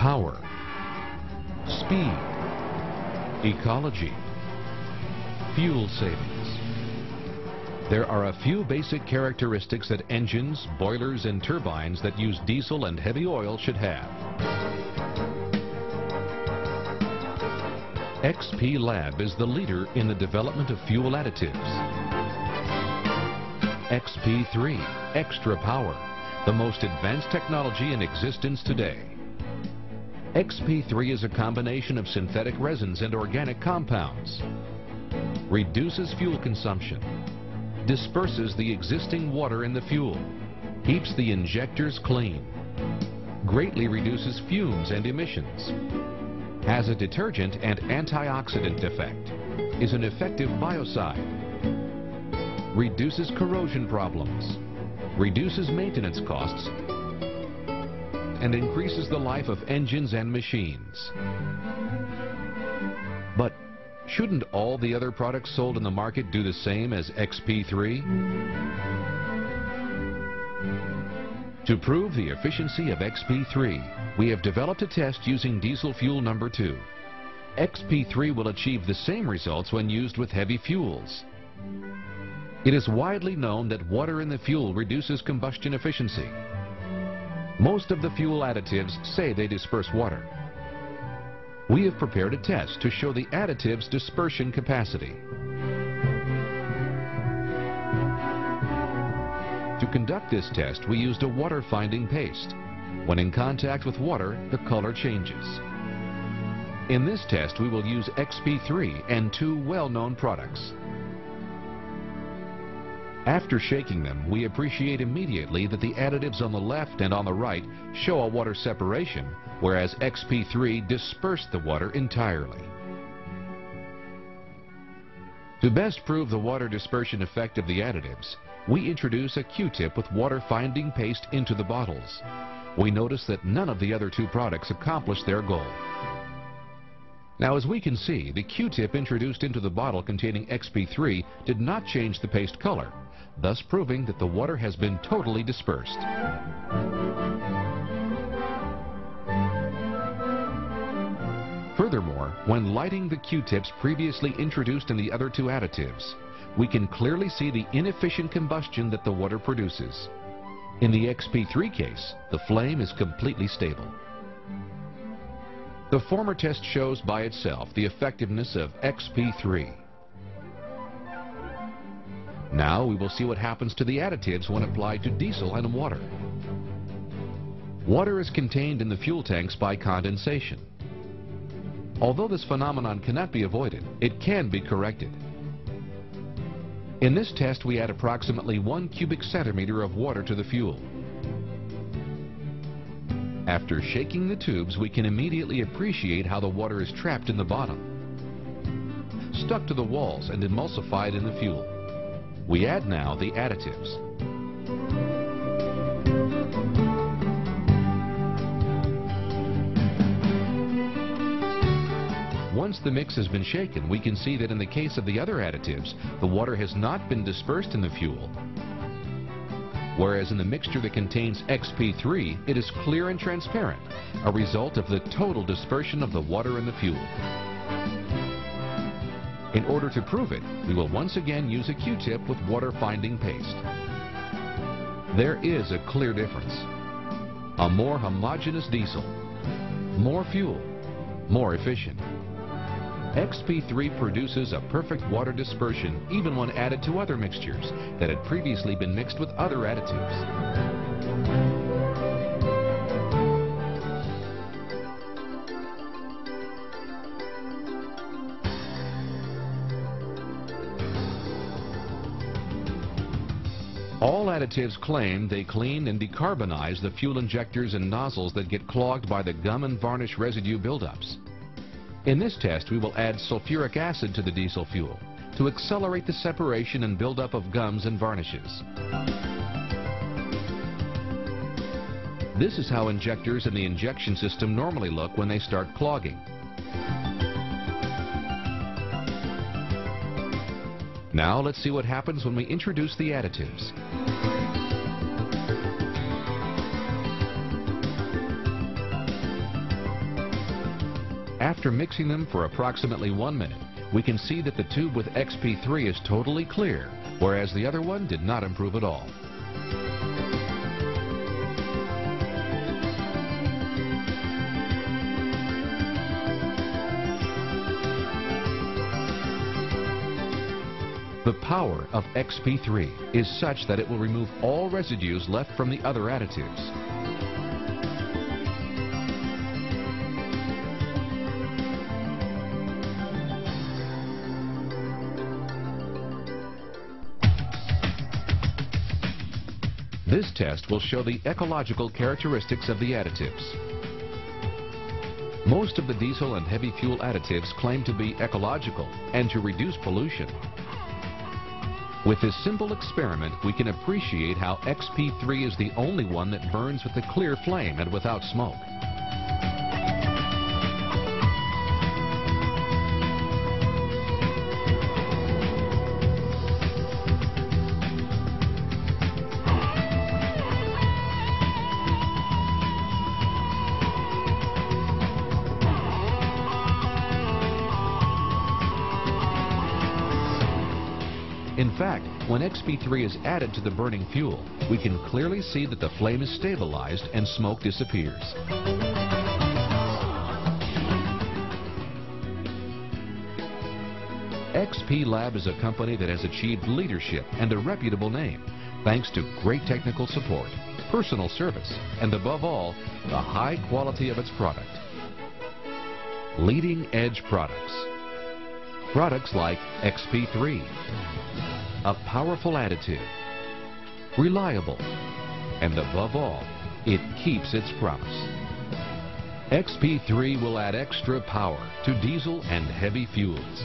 power, speed, ecology, fuel savings. There are a few basic characteristics that engines, boilers, and turbines that use diesel and heavy oil should have. XP Lab is the leader in the development of fuel additives. XP3, extra power, the most advanced technology in existence today. XP3 is a combination of synthetic resins and organic compounds. Reduces fuel consumption, disperses the existing water in the fuel, keeps the injectors clean, greatly reduces fumes and emissions, has a detergent and antioxidant effect, is an effective biocide, reduces corrosion problems, reduces maintenance costs, and increases the life of engines and machines. But shouldn't all the other products sold in the market do the same as XP3? To prove the efficiency of XP3, we have developed a test using diesel fuel number 2. XP3 will achieve the same results when used with heavy fuels. It is widely known that water in the fuel reduces combustion efficiency. Most of the fuel additives say they disperse water. We have prepared a test to show the additive's dispersion capacity. To conduct this test, we used a water-finding paste. When in contact with water, the color changes. In this test, we will use XP3 and 2 well-known products. After shaking them, we appreciate immediately that the additives on the left and on the right show a water separation, whereas XP3 dispersed the water entirely. To best prove the water dispersion effect of the additives, we introduce a Q-tip with water-finding paste into the bottles. We notice that none of the other 2 products accomplished their goal. Now, as we can see, the Q-tip introduced into the bottle containing XP3 did not change the paste color, thus proving that the water has been totally dispersed. Furthermore, when lighting the Q-tips previously introduced in the other 2 additives, we can clearly see the inefficient combustion that the water produces. In the XP3 case, the flame is completely stable. The former test shows by itself the effectiveness of XP3. Now we will see what happens to the additives when applied to diesel and water. Water is contained in the fuel tanks by condensation. Although this phenomenon cannot be avoided, it can be corrected. In this test, we add approximately 1 cubic centimeter of water to the fuel. After shaking the tubes, we can immediately appreciate how the water is trapped in the bottom, stuck to the walls and emulsified in the fuel. We add now the additives. Once the mix has been shaken, we can see that in the case of the other additives, the water has not been dispersed in the fuel. Whereas in the mixture that contains XP3, it is clear and transparent, a result of the total dispersion of the water in the fuel. In order to prove it, we will once again use a Q-tip with water-finding paste. There is a clear difference. A more homogeneous diesel, more fuel, more efficient. XP3 produces a perfect water dispersion even when added to other mixtures that had previously been mixed with other additives. All additives claim they clean and decarbonize the fuel injectors and nozzles that get clogged by the gum and varnish residue buildups. In this test, we will add sulfuric acid to the diesel fuel to accelerate the separation and buildup of gums and varnishes. This is how injectors in the injection system normally look when they start clogging. Now let's see what happens when we introduce the additives. After mixing them for approximately 1 minute, we can see that the tube with XP3 is totally clear, whereas the other one did not improve at all. The power of XP3 is such that it will remove all residues left from the other additives. This test will show the ecological characteristics of the additives. Most of the diesel and heavy fuel additives claim to be ecological and to reduce pollution. With this simple experiment, we can appreciate how XP3 is the only one that burns with a clear flame and without smoke. In fact, when XP3 is added to the burning fuel, we can clearly see that the flame is stabilized and smoke disappears. XP Lab is a company that has achieved leadership and a reputable name thanks to great technical support, personal service, and above all, the high quality of its product. Leading edge products. Products like XP3. A powerful additive, reliable, and above all, it keeps its promise. XP3 will add extra power to diesel and heavy fuels.